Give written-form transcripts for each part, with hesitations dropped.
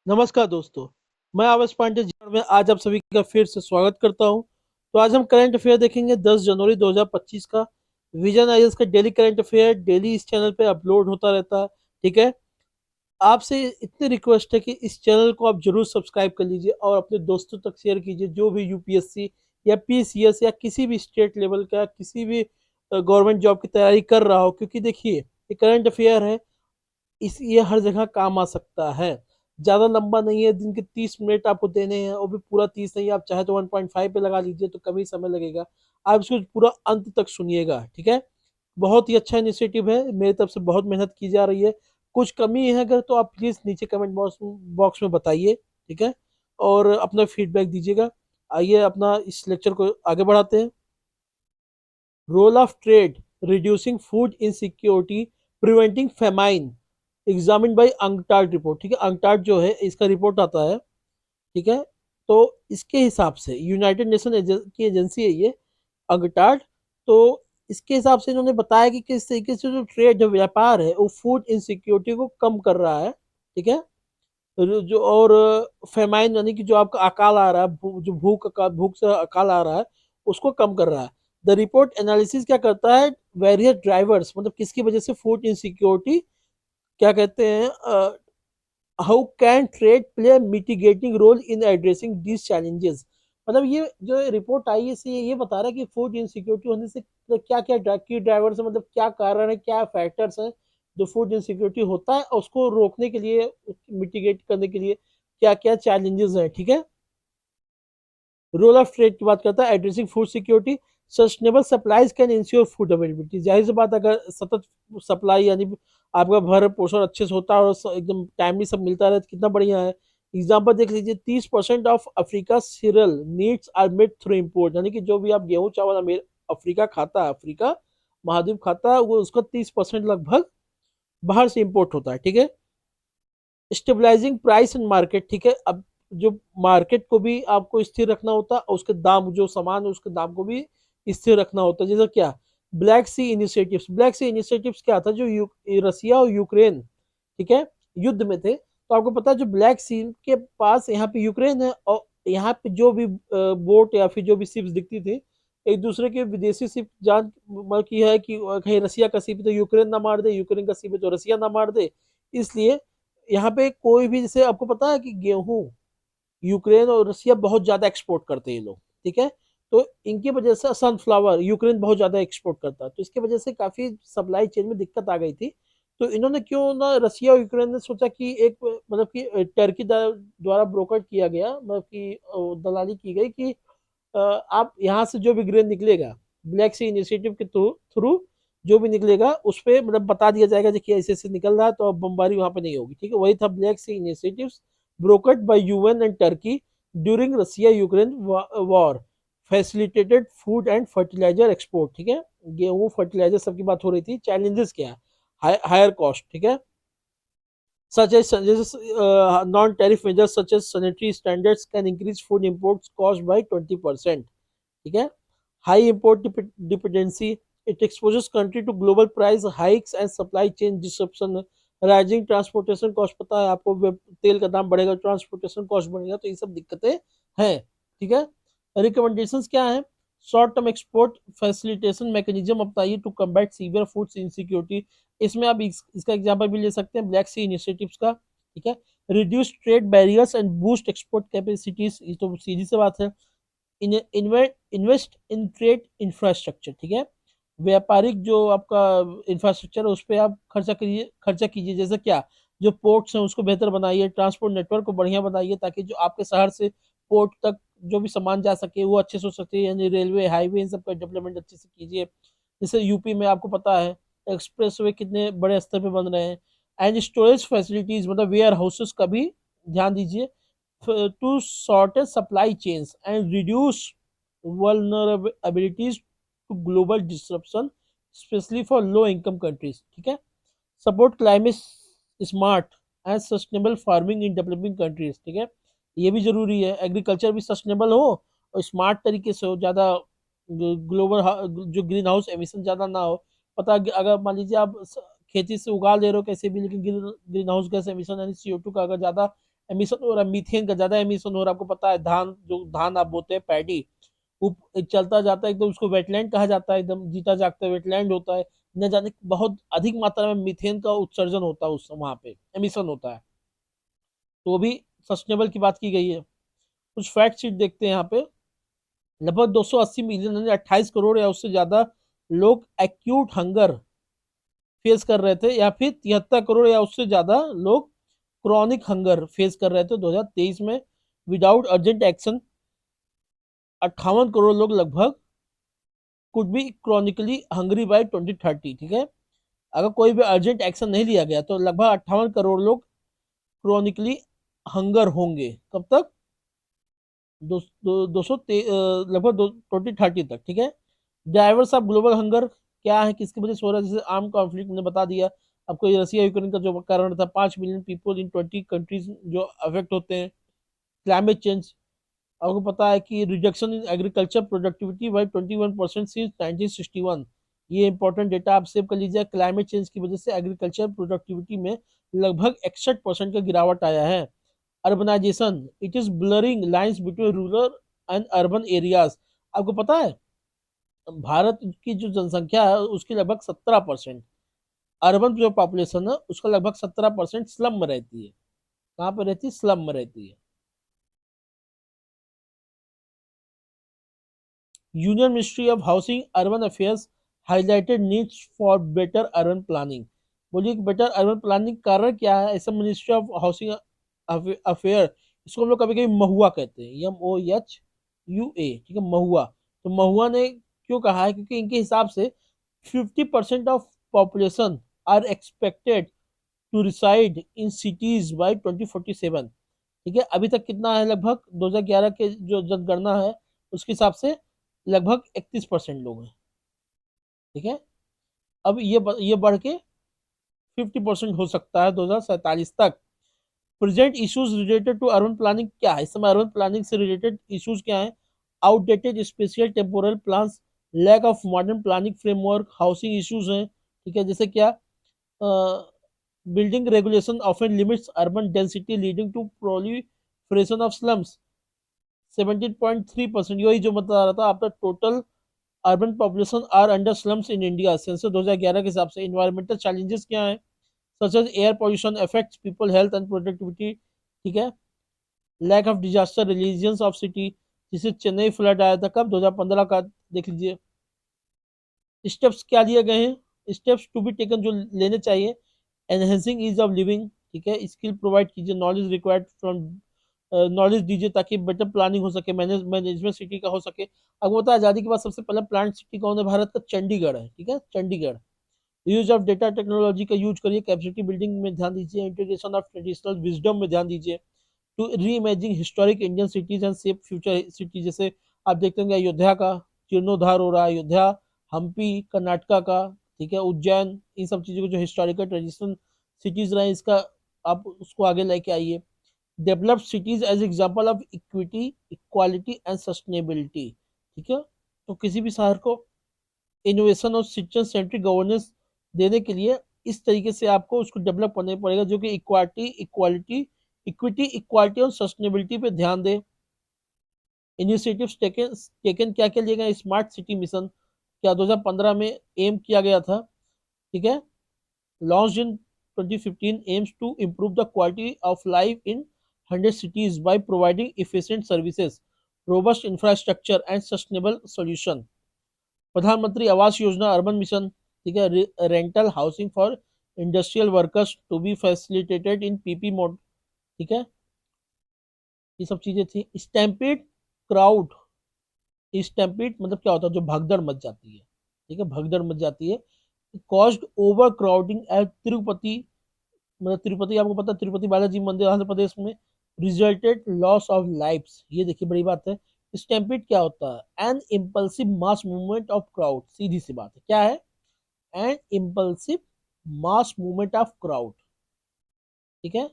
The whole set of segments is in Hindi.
नमस्कार दोस्तों, मैं आवेश पांडे जीवन में आज आप सभी का फिर से स्वागत करता हूं। तो आज हम करंट अफेयर देखेंगे 10 जनवरी 2025 का। विजन आईएएस का डेली करंट अफेयर डेली इस चैनल पे अपलोड होता रहता है। ठीक है, आपसे इतनी रिक्वेस्ट है कि इस चैनल को आप जरूर सब्सक्राइब कर लीजिए और अपने दोस्तों तक शेयर कीजिए जो भी यूपीएससी या पीसीएस या किसी भी स्टेट लेवल का किसी भी गवर्नमेंट जॉब की तैयारी कर रहा हो, क्योंकि देखिए ये करंट अफेयर है, इस ये हर जगह काम आ सकता है। ज़्यादा लंबा नहीं है, दिन के 30 मिनट आपको देने हैं, वो भी पूरा 30 नहीं, आप चाहे तो 1.5 पे लगा लीजिए तो कम ही समय लगेगा। आप इसको पूरा अंत तक सुनिएगा, ठीक है। बहुत ही अच्छा इनिशिएटिव है, मेरी तरफ से बहुत मेहनत की जा रही है। कुछ कमी है अगर तो आप प्लीज़ नीचे कमेंट बॉक्स बॉक्स में बताइए, ठीक है, और अपना फीडबैक दीजिएगा। आइए अपना इस लेक्चर को आगे बढ़ाते हैं। Role of trade reducing food insecurity preventing famine examine by UNCTAD report. ठीक है, अंगटाड जो है इसका रिपोर्ट आता है, ठीक है। तो इसके हिसाब से यूनाइटेड नेशन की एजेंसी है ये अंगटाड। तो इसके हिसाब से इन्होंने बताया कि किस तरीके से जो ट्रेड जो व्यापार है वो फूड इनसिक्योरिटी को कम कर रहा है, ठीक है। जो और फेमाइन यानी कि जो आपका अकाल आ रहा है, जो भूख से अकाल आ रहा है उसको कम कर रहा है। द रिपोर्ट एनालिसिस क्या करता है, वेरियस ड्राइवर्स, मतलब किसकी वजह से फूड इनसिक्योरिटी, क्या कहते हैं, how can trade play mitigating role in addressing these challenges. मतलब ये जो रिपोर्ट आई है इससे ये बता रहा है कि फूड इनसिक्योरिटी होने से क्या क्या की ड्राइवर्स है, मतलब क्या कारण है, क्या फैक्टर्स हैं जो फूड इनसिक्योरिटी होता है और उसको रोकने के लिए, मिटिगेट करने के लिए क्या क्या चैलेंजेस हैं, ठीक है। रोल ऑफ ट्रेड की बात करता है, addressing food security sustainable supplies can ensure food availability. जाहिर सी बात, अगर सतत सप्लाई यानी आपका भर पोषण अच्छे से होता है और एकदम टाइमली सब मिलता रहे तो कितना बढ़िया है। एग्जाम्पल देख लीजिए, 30% of Africa cereal needs are made through import, यानी कि जो भी आप गेहूं चावल अफ्रीका खाता है, अफ्रीका महाद्वीप खाता है, वो उसका 30% लगभग बाहर से इम्पोर्ट होता है, ठीक है। स्टेबलाइजिंग प्राइस एंड मार्केट, ठीक है। अब जो मार्केट को भी आपको स्थिर रखना होता है और उसके दाम, जो सामान है उसके दाम को भी स्थिर रखना होता है। जैसे क्या, ब्लैक सी इनिशिएटिव्स। ब्लैक सी इनिशिएटिव्स क्या था, जो रसिया और यूक्रेन, ठीक है, युद्ध में थे। तो आपको पता है जो ब्लैक सी के पास यहाँ पे यूक्रेन है, और यहाँ पे जो भी बोट या फिर जो भी शिप्स दिखती थी, एक दूसरे के विदेशी शिप जान की है कि कहीं रसिया का शिप है तो यूक्रेन ना मार दे, यूक्रेन का शिप है तो रसिया ना मार दे। इसलिए यहाँ पे कोई भी, जैसे आपको पता है कि गेहूं यूक्रेन और रसिया बहुत ज्यादा एक्सपोर्ट करते हैं ये लोग, ठीक है। तो इनकी वजह से सनफ्लावर यूक्रेन बहुत ज्यादा एक्सपोर्ट करता है, तो इसकी वजह से काफी सप्लाई चेन में दिक्कत आ गई थी। तो इन्होंने क्यों ना, रसिया और यूक्रेन ने सोचा कि एक, मतलब कि टर्की द्वारा ब्रोकर किया गया, मतलब कि दलाली की गई कि आप यहाँ से जो भी ग्रेन निकलेगा ब्लैक सी इनिशिएटिव के थ्रू जो भी निकलेगा उस पर मतलब बता दिया जाएगा कि ऐसे ऐसे निकल रहा है, तो अब बमबारी वहां पे नहीं होगी, ठीक है। वही था Black Sea initiative brokered by UN and Turkey during Russia Ukraine war, facilitated food and fertiliser export, ठीक है। गेहूं फर्टिलाइजर सबकी बात हो रही थी। चैलेंजेस क्या है, हायर कॉस्ट, ठीक है, such as non-tariff measures such as sanitary standards can increase food imports cost by 20%, ठीक है। High import dependency, it exposes country to global price hikes and supply chain disruption. Rising transportation cost, पता है आपको, तेल का दाम बढ़ेगा, ट्रांसपोर्टेशन कॉस्ट बढ़ेगा, तो ये सब दिक्कतें हैं, ठीक है। रिकमेंडेशंस क्या है, short term export facilitation mechanism अपनाइए to combat severe food insecurity. इसमें आप इसका एग्जांपल भी ले सकते हैं ब्लैक सी इनिशिएटिव्स का, ठीक है। Reduce trade barriers and boost export capacities, ये तो सीधी सी बात है। इन्वेस्ट इन ट्रेड इंफ्रास्ट्रक्चर, ठीक है। व्यापारिक जो आपका इंफ्रास्ट्रक्चर है उस पर आप खर्चा कीजिए। जैसे क्या, जो पोर्ट्स हैं उसको बेहतर बनाइए, ट्रांसपोर्ट नेटवर्क को बढ़िया बनाइए, ताकि जो आपके शहर से पोर्ट तक जो भी सामान जा सके वो अच्छे से हो सके, यानी रेलवे हाईवे इन सब का डेवलपमेंट अच्छे से कीजिए। जैसे यूपी में आपको पता है एक्सप्रेस वे कितने बड़े स्तर पे बन रहे हैं। एंड स्टोरेज फैसिलिटीज, मतलब वेयर हाउसेस का भी ध्यान दीजिए to shorten supply chains and reduce vulnerabilities to global disruption, especially for low income countries, ठीक है। Support climate smart and sustainable farming in developing countries, ठीक है। ये भी जरूरी है, एग्रीकल्चर भी सस्टेनेबल हो और स्मार्ट तरीके से हो, ज़्यादा ग्लोबल जो ग्रीन हाउस एमिशन ज़्यादा ना हो। पता अगर मान लीजिए आप खेती से उगा ले रहे हो कैसे भी, लेकिन ग्रीन हाउस गैस एमिशन यानी CO2 का अगर ज़्यादा एमिशन हो रहा है, मीथेन का ज्यादा एमिशन हो रहा है। आपको पता है धान, जो धान आप बोते हैं पैडी, वो चलता जाता है एकदम, उसको वेटलैंड कहा जाता है, एकदम जीता जागता वेटलैंड होता है। न जाने बहुत अधिक मात्रा में मीथेन का उत्सर्जन होता है उस वहां पे, एमिशन होता है। तो वो भी सस्टेनेबल की बात की गई है। कुछ फैक्ट शीट देखते हैं यहाँ पे। लगभग 280 मिलियन यानी 28 करोड़ या उससे ज्यादा लोग एक्यूट हंगर फेस कर रहे थे, या फिर 73 करोड़ या उससे ज्यादा लोग क्रॉनिक हंगर फेस कर रहे थे 2023 में। विदाउट अर्जेंट एक्शन 58 करोड़ लोग लगभग could be chronically hungry by 2030। ठीक है, अगर कोई भी अर्जेंट एक्शन नहीं लिया गया तो लगभग 58 करोड़ लोग क्रॉनिकली हंगर होंगे। कब तक? दो, दो, 200 लगभग 2030 तक। ठीक है, ड्राइवर्स ऑफ ग्लोबल हंगर क्या है, किसकी वजह से हो रहा है? जैसे आर्म कॉन्फ्लिक्ट ने बता दिया आपको, ये रसिया यूक्रेन का जो कारण था, 5 मिलियन पीपल इन 20 कंट्रीज जो अफेक्ट होते हैं। क्लाइमेट चेंज, आपको पता है कि reduction in agriculture productivity by 21% since 1961। ये इंपॉर्टेंट डेटा आप सेव कर लीजिए। क्लाइमेट चेंज की वजह से एग्रीकल्चर प्रोडक्टिविटी में लगभग 61% का गिरावट आया है। Urbanisation, it is blurring lines between rural and urban areas. आपको पता है भारत की जो जनसंख्या है उसकी लगभग 17%, अर्बन जो पॉपुलेशन है उसका लगभग 17% स्लम में रहती है। कहाँ पे रहती है? स्लम में रहती है। Union ministry of housing urban affairs highlighted needs for better urban planning. बोलिए कि बेटर अर्बन प्लानिंग कारण क्या है? ऐसा मिनिस्ट्री ऑफ हाउसिंग अफेयर, इसको हम लोग कभी कभी महुआ कहते हैं, MOHUA। ठीक है, महुआ। तो महुआ ने क्यों कहा है? क्योंकि इनके हिसाब से 50% of population are expected to reside in cities by 2047। ठीक है, अभी तक कितना है? लगभग 2011 के जो जनगणना है उसके हिसाब से लगभग 31% लोग हैं। ठीक है, अब ये बढ़ के 50% हो सकता है 2047 तक। Present issues related to urban planning क्या है? इस समय अर्बन प्लानिंग से रिलेटेड इश्यूज क्या है? Outdated spatial temporal plans, lack of modern planning framework, housing issues हैं। ठीक है, जैसे क्या? Building regulation often limits urban density leading to proliferation of slums. 17.3%, यही जो बता रहा था आपका total urban population are under slums in India census 2011 के हिसाब से। इन्वायरमेंटल चैलेंजेस क्या है? Such as air pollution affects people health and productivity. ठीक है, lack of disaster resilience of city, जिसे चेन्नई फ्लड आया था कब? 2015 का। देख लीजिए स्टेप्स क्या लिए गए हैं, स्टेप्स टू बी टेकन जो लेने चाहिए। एनहेंसिंग ईज ऑफ लिविंग, ठीक है, स्किल प्रोवाइड कीजिए, नॉलेज रिक्वायर्ड फ्रॉम, नॉलेज दीजिए ताकि बेटर प्लानिंग हो सके, मैनेजमेंट सिटी का हो सके। अब होता है आज़ादी के बाद सबसे पहले प्लान सिटी कौन है भारत का? चंडीगढ़ है। ठीक है, Chandigarh. Use of data technology का यूज करिए, कैपेसिटी बिल्डिंग में ध्यान दीजिए, इंटीग्रेशन ऑफ ट्रेडिशनल विजडम में ध्यान दीजिए, to reimagining historic Indian cities and safe future city. जैसे आप देखते होंगे अयोध्या का जीर्णोद्धार हो रहा है, अयोध्या, हम्पी कर्नाटका का, ठीक है, उज्जैन, इन सब चीज़ों को जो हिस्टोरिकल ट्रेडिशनल सिटीज रहे इसका आप उसको आगे लेके आइए। Developed cities as example of equity, equality and sustainability. ठीक है, तो किसी भी शहर को इनोवेशन और सिटीजन सेंट्रिक गवर्नेंस देने के लिए इस तरीके से आपको उसको डेवलप करना पड़ेगा जो कि इक्विटी, इक्वालिटी और सस्टेनेबिलिटी पे ध्यान दे। इनिशिएटिव्स टेकन टेकन क्या क्या लिए गए? स्मार्ट सिटी मिशन क्या 2015 में एम किया गया था। ठीक है, launch in 2015 aims to improve the quality of life in 100 cities by providing efficient services, robust infrastructure and sustainable solution। प्रधानमंत्री आवास योजना अर्बन मिशन, ठीक है, rental housing for industrial workers to be facilitated in PP mode. ठीक है, ये सब चीजें थी। स्टैम्पेड क्राउड, स्टैम्पेड मतलब क्या होता है? जो भगदड़ मच जाती है। ठीक है, भगदड़ मच जाती है। Cost over crowding at Tirupati, मतलब तिरुपति आपको पता है तिरुपति बालाजी मंदिर आंध्र प्रदेश में, रिजल्टेड लॉस ऑफ लाइफ्स। ये देखिए बड़ी बात है। स्टैम्पेड क्या होता है? An impulsive mass movement of crowd, सीधी सी बात है, क्या है? An impulsive mass movement of crowd. ठीक है,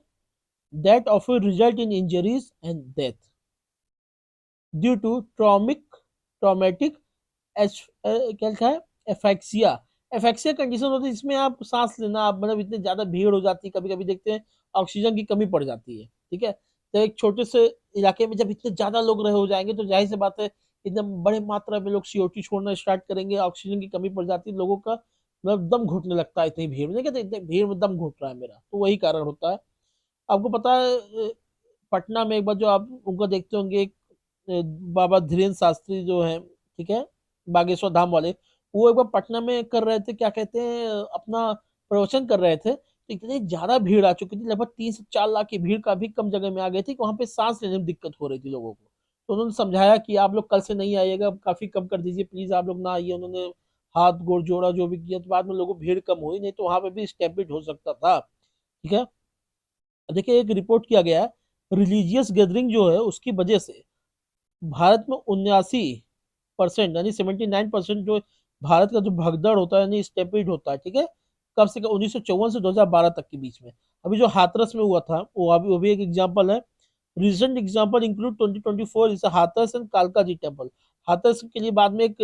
that often result in injuries and death due to traumatic क्या लिखा है? एफेक्सिया। एफेक्सिया कंडीशन होती है जिसमें आप सांस लेना, आप मतलब इतने ज्यादा भीड़ हो जाती है, कभी कभी देखते हैं ऑक्सीजन की कमी पड़ जाती है। ठीक है। तो एक छोटे से इलाके में जब इतने ज्यादा लोग रहे हो जाएंगे तो जाहिर सी बात है एकदम बड़े मात्रा में लोग CO2 छोड़ना स्टार्ट करेंगे, ऑक्सीजन की कमी पड़ जाती है लोगों का, मतलब दम घुटने लगता है इतनी भीड़ में। देखिए तो इतनी भीड़ में दम घुट रहा है मेरा, तो वही कारण होता है। आपको पता है पटना में एक बार जो आप उनको देखते होंगे, एक बाबा धीरेन्द्र शास्त्री जो है, ठीक है, बागेश्वर धाम वाले, वो एक बार पटना में कर रहे थे, क्या कहते हैं, अपना प्रवचन कर रहे थे, तो इतनी ज्यादा भीड़ आ चुकी थी, लगभग 3 से 4 लाख की भीड़ का भी कम जगह में आ गई थी कि वहां पे सांस लेने में दिक्कत हो रही थी लोगों को। तो उन्होंने समझाया कि आप लोग कल से नहीं आइएगा, काफी कम कर दीजिए प्लीज, आप लोग ना आइए। उन्होंने हाथ गोड़ जोड़ा जो भी किया, तो बाद में लोगों को भीड़ कम हुई, नहीं तो वहां पे भी स्टैम्पेड हो सकता था। ठीक है। देखिए एक रिपोर्ट किया गया है, रिलीजियस गैदरिंग जो है उसकी वजह से भारत में 79% यानी 79% जो भारत का जो भगदड़ होता है यानी स्टेपिड होता है, ठीक है, कब से 1954 से 2012 तक के बीच में। अभी जो हाथरस में हुआ था वो भी एक एग्जांपल है। रिसेंट एग्जांपल इंक्लूड 2024 इस हाथरस एंड कालका जी टेम्पल। हाथरस के लिए बाद में एक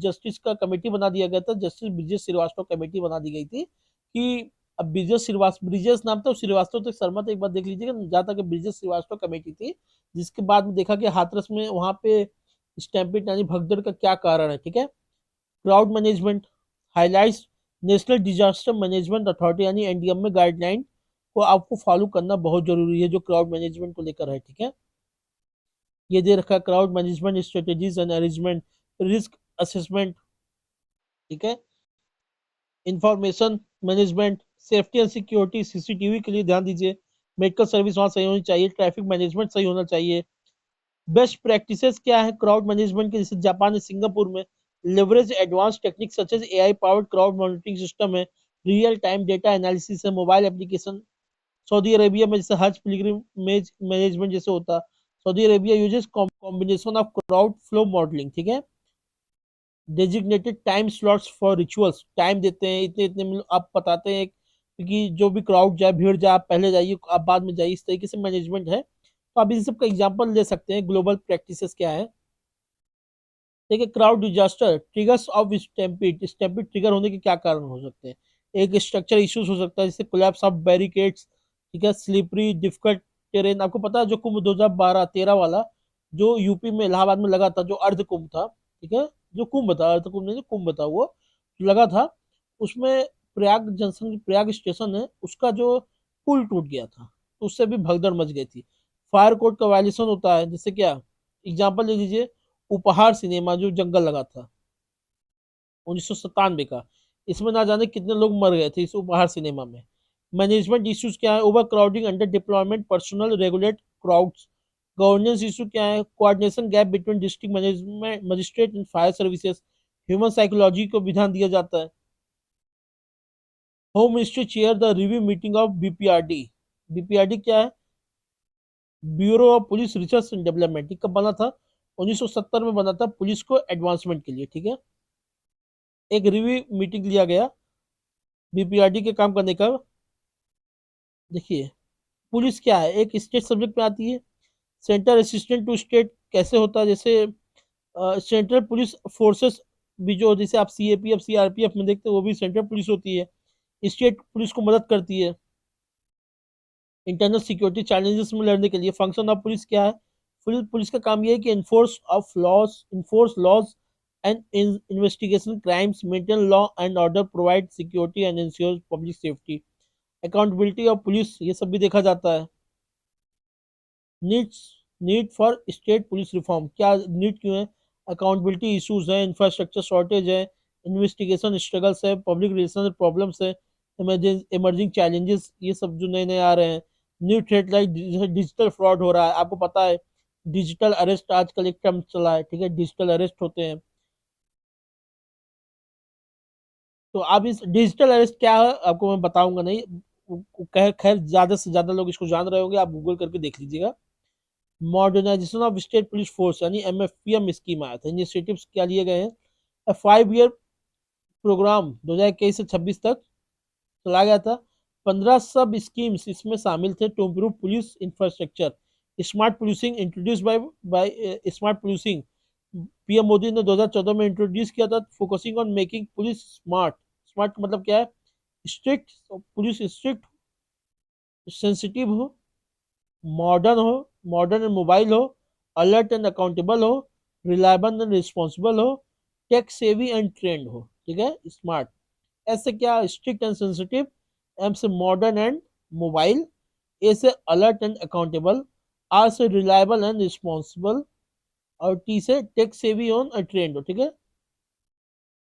जस्टिस का कमेटी बना दिया गया था, जस्टिस ब्रिजेश श्रीवास्तव कमेटी बना दी गई थी कि अब ब्रिजेश श्रीवास्तव, ब्रिजेश नाम था, श्रीवास्तव तो शर्मा, तो एक बार देख लीजिएगा, जहाँ तक ब्रिजेश श्रीवास्तव कमेटी थी, जिसके बाद में देखा कि हाथरस में वहां पे स्टैम्पेड यानी भगदड़ का क्या कारण है। ठीक है। Crowd management highlights national disaster management authority यानी NDM में गाइडलाइन को आपको फॉलो करना बहुत जरूरी है, जो क्राउड मैनेजमेंट को लेकर है। ठीक है। ये दे रखा है crowd management strategies and arrangement, risk assessment, ठीक है, information management, safety and security, CCTV के लिए ध्यान दीजिए, मेडिकल सर्विस वहाँ सही होनी चाहिए, ट्रैफिक मैनेजमेंट सही होना चाहिए। बेस्ट प्रैक्टिसेस क्या है क्राउड मैनेजमेंट के, जैसे जापान सिंगापुर में leverage advance technique such as AI powered crowd monitoring system है, रियल टाइम डेटा एनालिसिस है, मोबाइल एप्लीकेशन। सऊदी अरेबिया में जैसे हज पिलग्रिमेज मैनेजमेंट जैसे होता, Saudi Arabia uses combination of crowd flow modelling, ठीक है, designated time slots for rituals, time देते हैं इतने इतने आप बताते हैं क्योंकि जो भी क्राउड जाए, भीड़ जाए, आप पहले जाइए आप बाद में जाइए, इस तरीके से मैनेजमेंट है। तो आप इन सब का एग्जांपल ले सकते हैं, ग्लोबल प्रैक्टिसेस क्या है। देखिए crowd disaster triggers of stampede, stampede trigger होने के क्या कारण हो सकते हैं। एक स्ट्रक्चर इश्यूज हो सकता है, जैसे कोलैप्स ऑफ बैरिकेड्स, ठीक है, स्लिपरी डिफिकल्ट टेरेन। आपको पता है जो कुंभ 2012-13 वाला जो यूपी में इलाहाबाद में लगा था, जो अर्ध कुंभ था, ठीक है, जो कुंभ था, अर्ध कुंभ नहीं, जो कुंभ था वो लगा था, उसमें प्रयाग जंक्शन, प्रयाग स्टेशन है उसका जो पुल टूट गया था, तो उससे भी भगदड़ मच गई थी। फायर कोड का वायलेशन होता है, जैसे क्या एग्जाम्पल ले लीजिए, उपहार सिनेमा जो जंगल लगा था 1997 का, इसमें ना जाने कितने लोग मर गए थे इस उपहार सिनेमा में। मैनेजमेंट इश्यूज क्या है, over crowding, under deployment, personal regulate crowds. Governance issue क्या है, coordination gap between district management magistrate and fire services. Human psychology को भी ध्यान दिया जाता है। Home ministry chair the review meeting of BPRD। BPRD क्या है, bureau of police research and development. ये कब बना था, 1970 में बना था, पुलिस को एडवांसमेंट के लिए। ठीक है। एक रिव्यू मीटिंग लिया गया BPRD के काम करने का। देखिए पुलिस क्या है, एक स्टेट सब्जेक्ट में आती है। सेंटर असिस्टेंट टू स्टेट कैसे होता है, जैसे सेंट्रल पुलिस फोर्सेस भी जो, जैसे आप CAPF CRPF में देखते हैं, वो भी सेंट्रल पुलिस होती है, स्टेट पुलिस को मदद करती है इंटरनल सिक्योरिटी चैलेंजेस में लड़ने के लिए। फंक्शन ऑफ पुलिस क्या है, पुलिस पुलिस का काम ये है कि enforce laws and investigation crimes, maintain law and order, provide security and ensure public safety. Accountability of police ये सब भी देखा जाता है। Needs need for state police reform, क्या नीड क्यों है, अकाउंटेबिलिटी इश्यूज है, इंफ्रास्ट्रक्चर शॉर्टेज है, इन्वेस्टिगेशन स्ट्रगल्स है, पब्लिक रिलेशन प्रॉब्लम्स है, इमर्जिंग चैलेंजेस ये सब जो नए नए आ रहे हैं। New threat like digital fraud हो रहा है, आपको पता है डिजिटल अरेस्ट आजकल एक टर्म चला है, ठीक है, डिजिटल अरेस्ट होते हैं। तो आप इस डिजिटल अरेस्ट क्या है आपको मैं बताऊंगा नहीं, खैर खैर ज्यादा से ज्यादा लोग इसको जान रहे होंगे, आप गूगल करके देख लीजिएगा। Modernisation of state police force यानी MFPM स्कीम आया था, इनिशिएटिव्स क्या लिए गए हैं। 5 ईयर प्रोग्राम 2021 से 26 तक चला गया था। 15 सब स्कीम्स इसमें शामिल थे to improve police infrastructure. Smart policing introduce by smart policing, PM Modi ने 2014 में इंट्रोड्यूस किया था, focusing on making police smart. Smart मतलब क्या है, स्ट्रिक्ट पुलिस, स्ट्रिक्ट सेंसिटिव हो, मॉडर्न हो, मॉडर्न एंड मोबाइल हो, अलर्ट एंड अकाउंटेबल हो, रिलायबल एंड रिस्पॉन्सिबल हो, टेक सेवी एंड ट्रेंड हो, ठीक है, स्मार्ट। एस से क्या, स्ट्रिक्ट एंड सेंसिटिव, एम से मॉडर्न एंड मोबाइल, ए से अलर्ट एंड अकाउंटेबल, आर से रिलायबल एंड रिस्पॉन्सिबल, और टी से टेक सेवी ऑन ट्रेंड हो, ठीक है।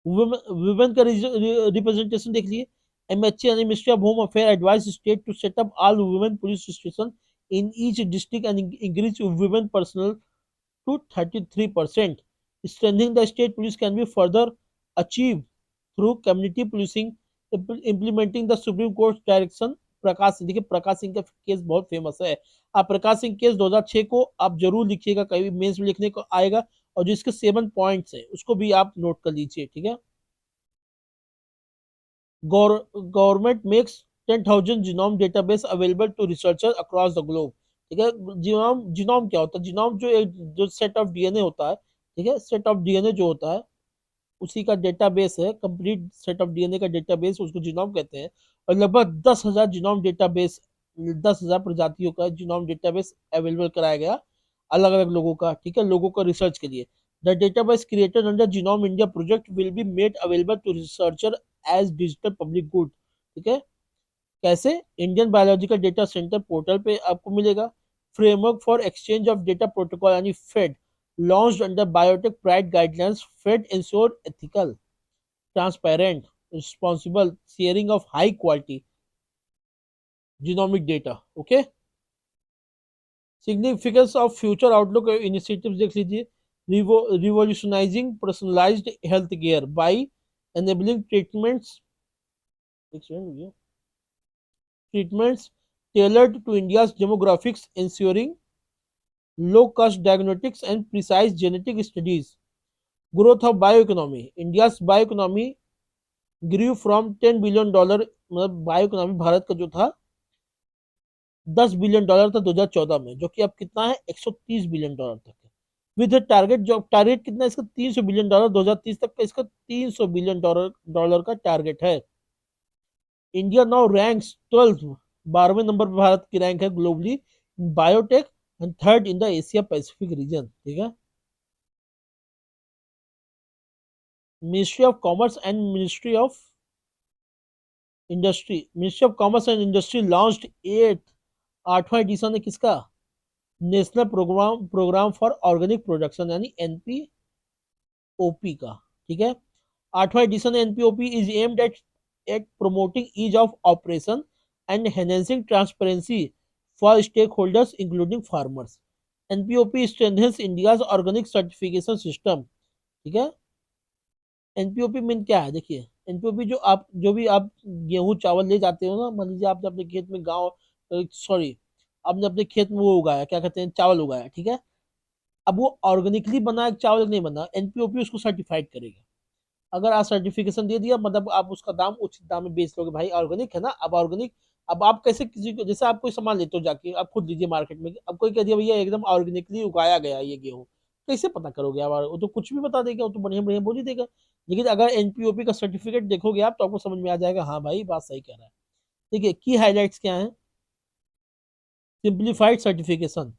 वुमेन का रिप्रेजेंटेशन देख लिए। एमएचए यानी ministry of home affair advise state to set up all women police station in each district and increase women personnel to 33%. Strengthening the state police can be further achieved through community policing, implementing the Supreme Court direction। Prakash Singh, देखिए प्रकाश सिंह का केस बहुत फेमस है। आप प्रकाश सिंह केस 2006 को आप जरूर लिखिएगा, कभी मेंस में लिखने को आएगा, और जिसके 7 पॉइंट्स है उसको भी आप नोट कर लीजिए, ठीक है। Government makes 10,000 genome database available to researcher across the globe, ठीक है। जीनोम, जीनोम क्या होता है? जीनोम जो एक जो सेट ऑफ डीएनए होता है, ठीक है, सेट ऑफ डीएनए जो होता है उसी का डेटाबेस है, कंप्लीट सेट ऑफ डीएनए का डेटाबेस, उसको जीनोम कहते हैं। और लगभग 10,000 जीनोम डेटाबेस, 10,000 प्रजातियों का जीनोम डेटाबेस अवेलेबल कराया गया अलग अलग लोगों का, ठीक है, लोगों को रिसर्च के लिए। The database created under genome India project will be made available to researcher as digital public good, ठीक है। कैसे? Indian biological data centre portal पे आपको मिलेगा। Framework for exchange of data protocol यानी FeED launched under biotech PRIDE guidelines. FeED ensure ethical, transparent, responsible sharing of high quality genomic data, okay. Significance of future outlook initiatives देख लीजिए। Revolutionising personalised health care by enabling treatments tailored to India's demographics, ensuring low-cost diagnostics and precise genetic studies. Growth of bioeconomy. India's bioeconomy grew from $10 billion, मतलब बायोइकोनॉमी भारत का जो था $10 बिलियन था 2014 में, जो कि अब कितना है, $130 बिलियन तक है। विद टारगेट, जो टारगेट कितना है इसका, $300 बिलियन 2030 तक का, इसका $300 बिलियन का टारगेट है। इंडिया नाउ रैंक्स 12th, 12वें नंबर पर भारत की रैंक है globally biotech, and third in the Asia Pacific region, ठीक है। Ministry of commerce and ministry of commerce and industry launched 8वां एडिशन है किसका? National programme for organic production यानी एनपीओपी का, ठीक है। 8वां edition NPOP is aimed at promoting ease of operation and enhancing transparency for stakeholders including farmers। NPOP strengthens India's organic certification system, ठीक है। एनपीओपी मीन क्या है? देखिए, एनपीओपी जो भी आप गेहूं चावल ले जाते हो ना, मान लीजिए आपने अपने खेत में सॉरी, आपने अपने खेत में वो उगाया, क्या कहते हैं, चावल उगाया, ठीक है। अब वो ऑर्गेनिकली बना चावल नहीं बना, एनपीओपी उसको सर्टिफाइड करेगा। अगर आप सर्टिफिकेशन दे दिया, मतलब आप उसका दाम उचित दाम में बेच लोगे, भाई ऑर्गेनिक है ना, अब ऑर्गेनिक। अब आप कैसे किसी को, जैसे आप कोई सामान लेते हो जाके, आप खुद लीजिए मार्केट में, अब कोई कह दिया भैया एकदम ऑर्गेनिकली उगाया गया ये गेहूं, कैसे पता करोगे आप? वो तो कुछ भी बता देगा, वो तो बढ़िया बढ़िया बोल ही देगा। लेकिन अगर एनपीओपी का सर्टिफिकेट देखोगे आप, तो आपको समझ में आ जाएगा, हाँ भाई बात सही कह रहा है। देखिए की हाईलाइट्स क्या है। Simplified certification.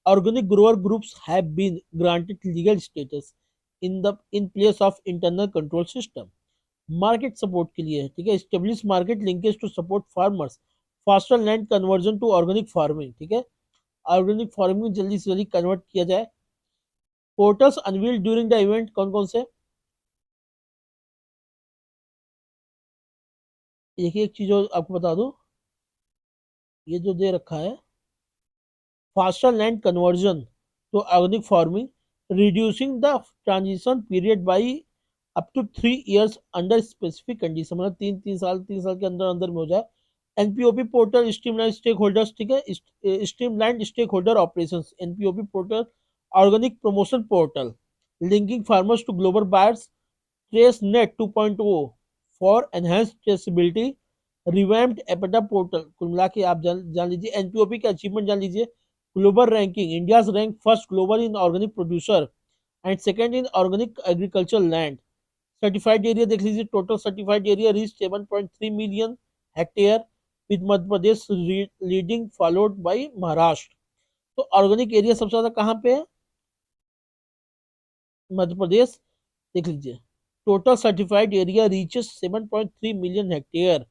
Organic grower groups have been granted legal status in place of internal control system। Market support के लिए है, ठीक है। Establish market linkage to support farmers, faster land conversion to organic farming, ठीक है। ऑर्गेनिक फार्मिंग जल्दी से जल्दी कन्वर्ट किया जाए। Portals unveil during the event, कौन कौन से? देखिए एक चीज और आपको बता दूं, ये जो दे रखा है, faster land conversion to organic farming, reducing the transition period by up to 3 years under specific condition, मतलब 3 साल के अंदर अंदर में हो जाए। NPOP portal streamline stakeholders, ठीक है, streamline stakeholder operation. NPOP portal organic promotion portal, linking farmers to global buyers. TraceNet 2.0 for enhance traceability. Revamped APEDA portal. कुल मिला के आप जान लीजिए एनपीओपी के अचीवमेंट जान लीजिए। Global ranking, India's rank first global in organic producer and second in organic agriculture land. Certified area देख लीजिए, total certified area reach 7.3 million hectare, with Madhya Pradesh leading followed by Maharashtra. तो ऑर्गेनिक एरिया सबसे ज्यादा कहाँ पे है? मध्य प्रदेश। देख लीजिए, total certified area reaches 7.3 million hectare,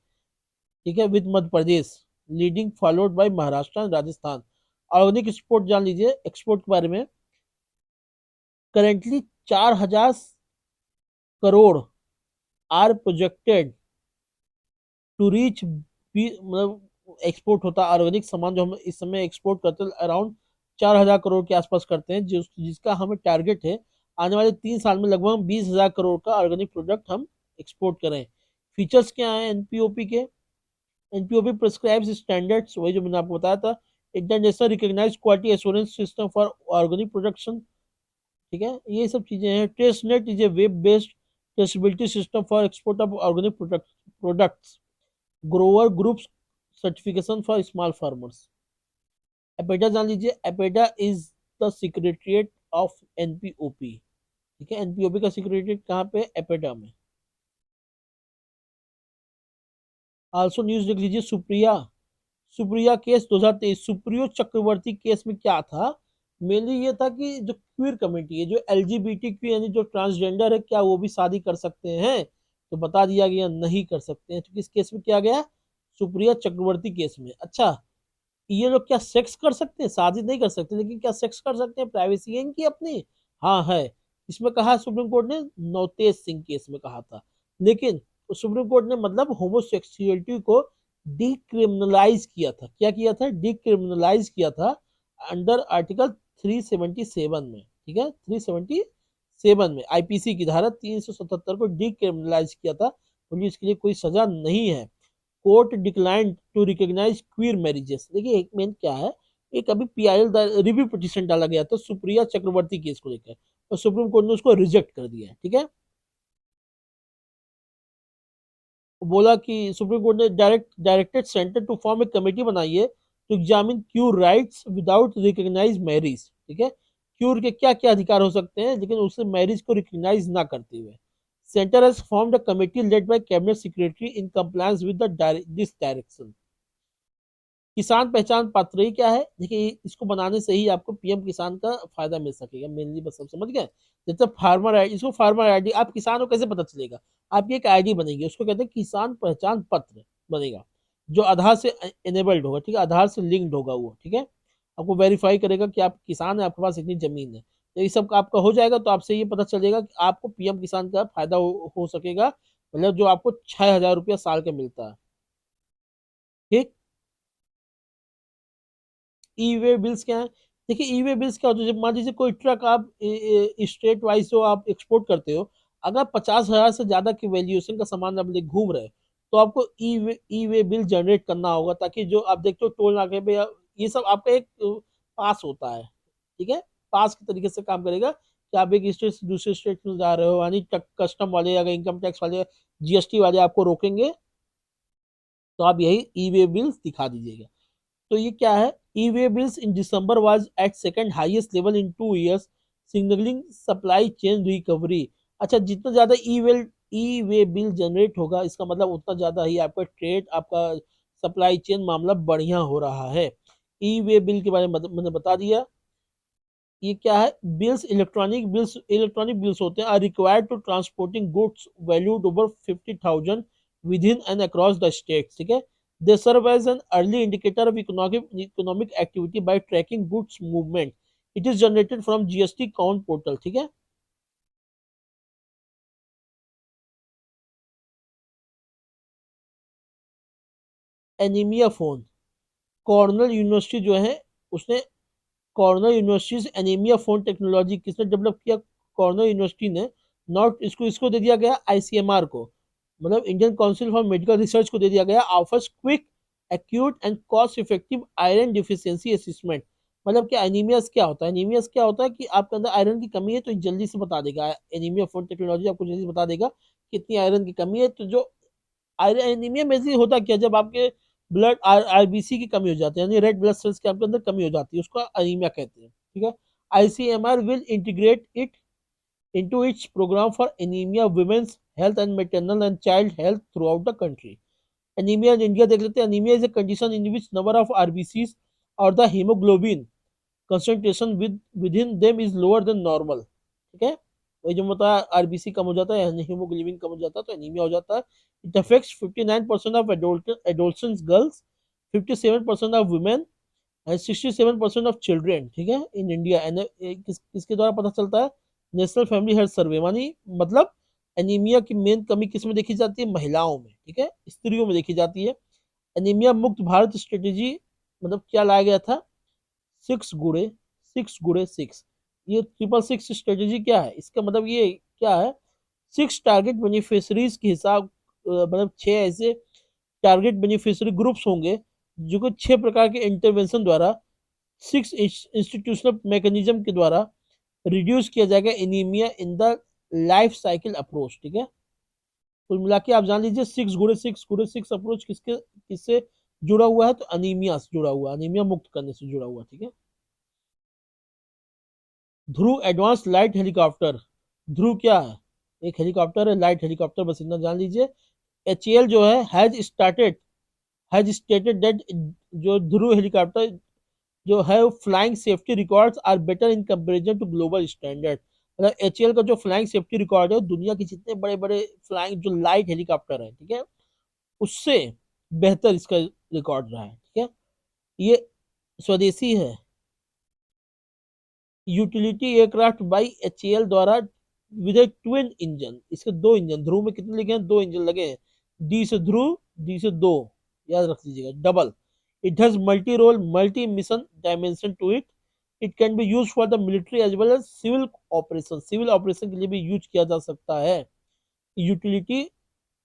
ठीक है, with Madhya Pradesh leading, followed by Maharashtra and Rajasthan. Organic export जान लीजिए, एक्सपोर्ट के बारे में, currently 4,000 crore are projected to reach, मतलब एक्सपोर्ट होता है ऑर्गेनिक सामान जो हम इस समय एक्सपोर्ट करते हैं, अराउंड 4,000 करोड़ के आसपास करते हैं, जिसका हमें टारगेट है आने वाले 3 साल में लगभग 20,000 करोड़ का ऑर्गेनिक प्रोडक्ट हम एक्सपोर्ट करें। फीचर्स क्या है एनपीओपी के? एनपीओपी प्रिस्क्राइब्स स्टैंडर्ड्स, वही जो मैंने आपको बताया था, international recognised quality assurance system for organic production, ठीक है, ये सब चीजें हैं। Test net is a web based traceability system for export of organic products, grower groups certification for small farmers. APEDA जान लीजिए, APEDA is the secretariat of NPOP, ठीक है, एनपीओपी का सिक्रेटरिएट कहाँ पे? एपेडा में। आल्सो न्यूज देख लीजिए, सुप्रिया, सुप्रिया केस 2023, सुप्रियो चक्रवर्ती केस में क्या था? मेनली ये था कि जो क्वीर कम्युनिटी है, जो एलजीबीटी क्यू यानी जो ट्रांसजेंडर है, क्या वो भी शादी कर सकते हैं? तो बता दिया गया नहीं कर सकते हैं। तो किस केस में किया गया? सुप्रिया चक्रवर्ती केस में। अच्छा, ये लोग क्या सेक्स कर सकते हैं? शादी नहीं कर सकते, लेकिन क्या सेक्स कर सकते हैं? प्राइवेसी है इनकी अपनी। हाँ है। इसमें कहा सुप्रीम कोर्ट ने, नवतेज सिंह केस में कहा था। लेकिन सुप्रीम कोर्ट ने मतलब होमोसेक्सुअलिटी को डिक्रिमिनलाइज किया था। क्या किया था? डिक्रिमिनलाइज किया था अंडर आर्टिकल 377 में, ठीक है, 377 में आईपीसी की धारा 377 को डिक्रिमिनलाइज किया था, बोलिए इसके लिए कोई सजा नहीं है। Court declined to recognise queer marriages. देखिए एक मेन क्या है, एक अभी पीआईएल रिव्यू पिटीशन डाला गया था सुप्रिया चक्रवर्ती केस को लेकर, और सुप्रीम कोर्ट ने उसको रिजेक्ट कर दिया है, ठीक है। बोला कि सुप्रीम कोर्ट ने directed centre to form a committee बनाई है to examine queer rights without recognise marriage, ठीक है, क्यूर के क्या क्या अधिकार हो सकते हैं लेकिन उससे मैरिज को रिकॉग्नाइज ना करते हुए। Centre has formed a committee led by cabinet secretary in compliance with this direction. किसान पहचान पत्र ही क्या है? देखिए इसको बनाने से ही आपको पीएम किसान का फायदा मिल सकेगा, मेनली बस सब समझ गए। जैसे फार्मर आईडी, इसको फार्मर आईडी, आप किसान को कैसे पता चलेगा? आपकी एक आईडी बनेगी, उसको कहते हैं किसान पहचान पत्र बनेगा, जो आधार से एनेबल्ड होगा, ठीक है, आधार से लिंक्ड होगा वो, ठीक है, आपको वेरीफाई करेगा कि आप किसान है, आपके पास इतनी जमीन है। तो ये सब आपका हो जाएगा तो आपसे ये पता चलेगा कि आपको पीएम किसान का फायदा हो सकेगा, मतलब जो आपको 6,000 रुपया साल का मिलता है, ठीक। ई वे बिल्स क्या है? देखिए ई वे बिल्स क्या होता है, जब मान लीजिए कोई ट्रक आप स्टेट वाइज जो आप एक्सपोर्ट करते हो, अगर 50,000 से ज्यादा की वैल्यूएशन का सामान आप ले घूम रहे हैं, तो आपको ई वे बिल जनरेट करना होगा, ताकि जो आप देखते हो टोल नाके पे ये सब आपका एक पास होता है, ठीक है, पास के तरीके से काम करेगा कि आप एक स्टेट से दूसरे स्टेट में जा रहे हो, यानी कस्टम वाले या इनकम टैक्स वाले, जीएसटी वाले आपको रोकेंगे, तो आप यही ई वे बिल्स दिखा दीजिएगा। तो ये क्या है? E way bills in December was at second highest level in 2 years, signalling supply chain recovery. अच्छा, जितना ज्यादा ई वे बिल जनरेट होगा, इसका मतलब उतना ज्यादा ही आपका ट्रेड, आपका सप्लाई चेन मामला बढ़िया हो रहा है। ई वे बिल के बारे में मैंने बता दिया। ये क्या है? बिल्स, इलेक्ट्रॉनिक बिल्स होते हैं, are required to transporting goods valued over 50,000 within and across the state, ठीक है। They serve as an early indicator of economic activity by tracking goods movement. It is generated from GST count portal, ठीक है। एनीमिया फोन, कॉर्नल यूनिवर्सिटी जो है उसने, Cornell university's anaemia phone technology किसने डेवलप किया? कॉर्नल यूनिवर्सिटी ने। नॉट इसको इसको दे दिया गया आईसीएमआर को, मतलब Indian council for medical research को दे दिया गया, offers quick acute and cost effective iron deficiency assessment. मतलब कि एनीमियस क्या होता है? एनीमियस क्या होता है कि आपके अंदर आयरन की कमी है, तो जल्दी से बता देगा, एनीमिया फोन टेक्नोलॉजी आपको जल्दी से बता देगा कितनी आयरन की कमी है। तो जो आयरन एनीमिया में से होता क्या, जब आपके ब्लड आरबीसी की कमी हो जाती है, यानी रेड ब्लड सेल्स के आपके अंदर कमी हो जाती है, उसको एनीमिया कहते हैं, ठीक है। ICMR will integrate it into its program for anemia, women's health and maternal and child health throughout the country. Anemia in India देख लेते हैं। Anemia is a condition in which number of RBCs or the hemoglobin concentration with in them is lower than normal, ठीक है। वही जो बताया आरबीसी कम हो जाता है, हीमोग्लोबिन कम हो जाता है तो एनीमिया हो जाता है। It affects 59% of adolescents girls, 57% of women and 67% of children, ठीक है, इन इंडिया। किसके द्वारा पता चलता है? नेशनल फैमिली हेल्थ सर्वे, मानी मतलब एनीमिया की मेन कमी किस में देखी जाती है? महिलाओं में, ठीक है, स्त्रियों में देखी जाती है। एनीमिया मुक्त भारत स्ट्रेटेजी मतलब क्या लाया गया था? 6 गुणे 6 ये 666 स्ट्रेटेजी क्या है? इसका मतलब ये क्या है? 6 टारगेट बेनिफिशरीज के हिसाब मतलब 6 ऐसे टारगेट बेनिफिशरी ग्रुप्स होंगे जो कि 6 प्रकार के इंटरवेंशन द्वारा 6 इंस्टीट्यूशनल मैकेनिज्म के द्वारा रिड्यूस किया जाएगा anaemia in the life cycle approach, ठीक है। कुल मिला के आप जान लीजिए 6 गुणे 6 अप्रोच किसके किससे जुड़ा हुआ है? तो अनीमिया से जुड़ा हुआ, अनीमिया मुक्त करने से जुड़ा हुआ, ठीक है। ध्रुव एडवांस लाइट हेलीकॉप्टर, ध्रुव क्या है? एक हेलीकॉप्टर है, लाइट हेलीकॉप्टर, बस इतना जान लीजिए। एचएएल जो है हैज स्टेटेड दैट जो ध्रुव हेलीकॉप्टर जो है flying safety records are better in comparison to global standard. मतलब एचएएल का जो फ्लाइंग सेफ्टी रिकॉर्ड है दुनिया के जितने बड़े बड़े फ्लाइंग जो लाइट हेलीकॉप्टर है, ठीक है, उससे बेहतर इसका रिकॉर्ड रहा है, ठीक है। ये स्वदेशी है। यूटिलिटी एयरक्राफ्ट बाई एचएएल द्वारा विद ट्विन इंजन, इसके 2 इंजन, ध्रुव में कितने लगे हैं? 2 इंजन लगे हैं। डी से ध्रुव, डी से 2, याद रख लीजिएगा, double. It has multi role multi mission dimension to it. It can be use for the military as well as civil operation, civil operation के लिए भी यूज किया जा सकता है। यूटिलिटी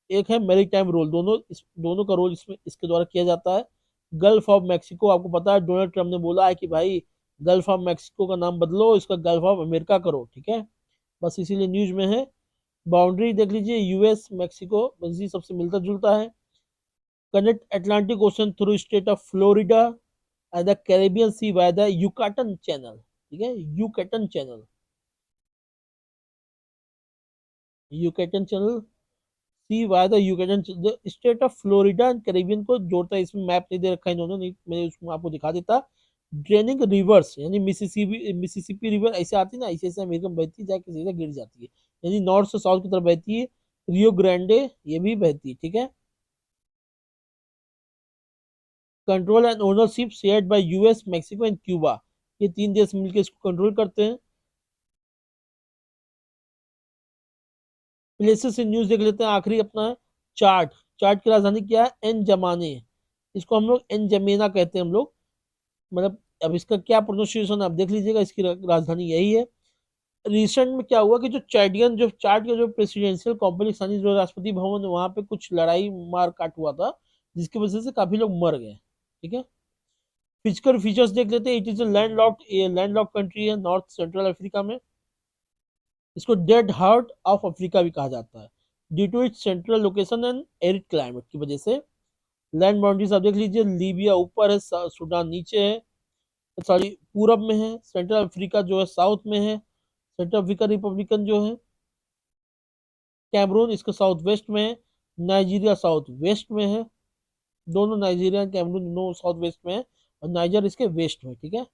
एक है मेरी टाइम रोल, दोनों का रोल इसमें इसके द्वारा किया जाता है। गल्फ ऑफ मैक्सिको, आपको पता है डोनाल्ड ट्रम्प ने बोला है कि भाई गल्फ ऑफ मैक्सिको का नाम बदलो, इसका गल्फ ऑफ अमेरिका करो, ठीक है, बस इसीलिए न्यूज में है। बाउंड्री देख लीजिए, यूएस मैक्सिको बस ये सबसे मिलता जुलता है। Connect Atlantic ocean through state of Florida and the Caribbean sea by the Yucatan channel, ठीक है, Yucatan channel, Yucatan channel sea via the Yucatan state of Florida and Caribbean को जोड़ता है। इसमें मैप नहीं दे रखा है इन्होंने, नहीं मैं उसको आपको दिखा देता। ड्रेनिंग रिवर्स यानी मिसिसिपी रिवर ऐसे आती है ना, ऐसे ऐसे अमेरिका में बहती है, जाके सीधा गिर जाती है, यानी नॉर्थ से साउथ की तरफ बहती है। रियो ग्रांडे ये भी बहती है, ठीक है। Control and ownership shared by US Mexico and Cuba, ये 3 देश मिलकर इसको कंट्रोल करते हैं। प्लेसेस इन न्यूज देख लेते हैं आखिरी अपना है। चार्ट, चार्ट की राजधानी क्या है? एन जमाने, इसको हम लोग एन जमेना कहते हैं हम लोग, मतलब अब इसका क्या प्रोनाउंसिएशन आप देख लीजिएगा, इसकी राजधानी यही है। रिसेंट में क्या हुआ कि जो चैडियन जो चार्ट का जो प्रेसिडेंशियल कॉम्प्लेक्स यानी जो राष्ट्रपति भवन है वहां पे कुछ लड़ाई मार काट हुआ था, जिसकी वजह से काफी लोग मर गए, ठीक है। फिजिकल फीचर्स देख लेते हैं। It is land lock country है नॉर्थ सेंट्रल अफ्रीका में। इसको डेड हार्ट ऑफ अफ्रीका भी कहा जाता है due to its central location and arid climate की वजह से। लैंड बाउंड्रीज आप देख लीजिए, लीबिया ऊपर है, सूडान नीचे है, सॉरी पूरब में है, सेंट्रल अफ्रीका जो है साउथ में है, सेंट्रल अफ्रीका रिपब्लिकन जो है, कैमरून इसके साउथ वेस्ट में है, नाइजीरिया साउथ वेस्ट में है, दोनों नाइजीरिया कैमरून दोनों साउथ वेस्ट में है, और नाइजर इसके वेस्ट में, ठीक है।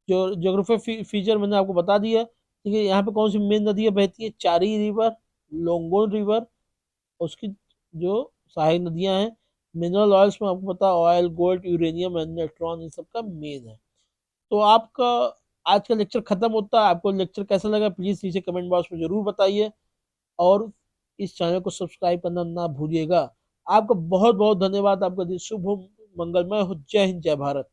जो जोग्राफी फीचर मैंने आपको बता दिया, ठीक है। यहाँ पे कौन सी मेन नदियाँ बहती है? चारी रिवर, लोंगोन रिवर, उसकी जो सहायक नदियाँ हैं। मिनरल ऑयल्स में आपको पता, oil, gold, uranium and neutron, इन सब का मेन है। तो आपका आज का लेक्चर खत्म होता है। आपको लेक्चर कैसा लगा प्लीज नीचे कमेंट बॉक्स में जरूर बताइए, और इस चैनल को सब्सक्राइब करना ना भूलिएगा। आपका बहुत बहुत धन्यवाद। आपका दिन शुभ हो, मंगलमय हो। जय हिंद, जय भारत।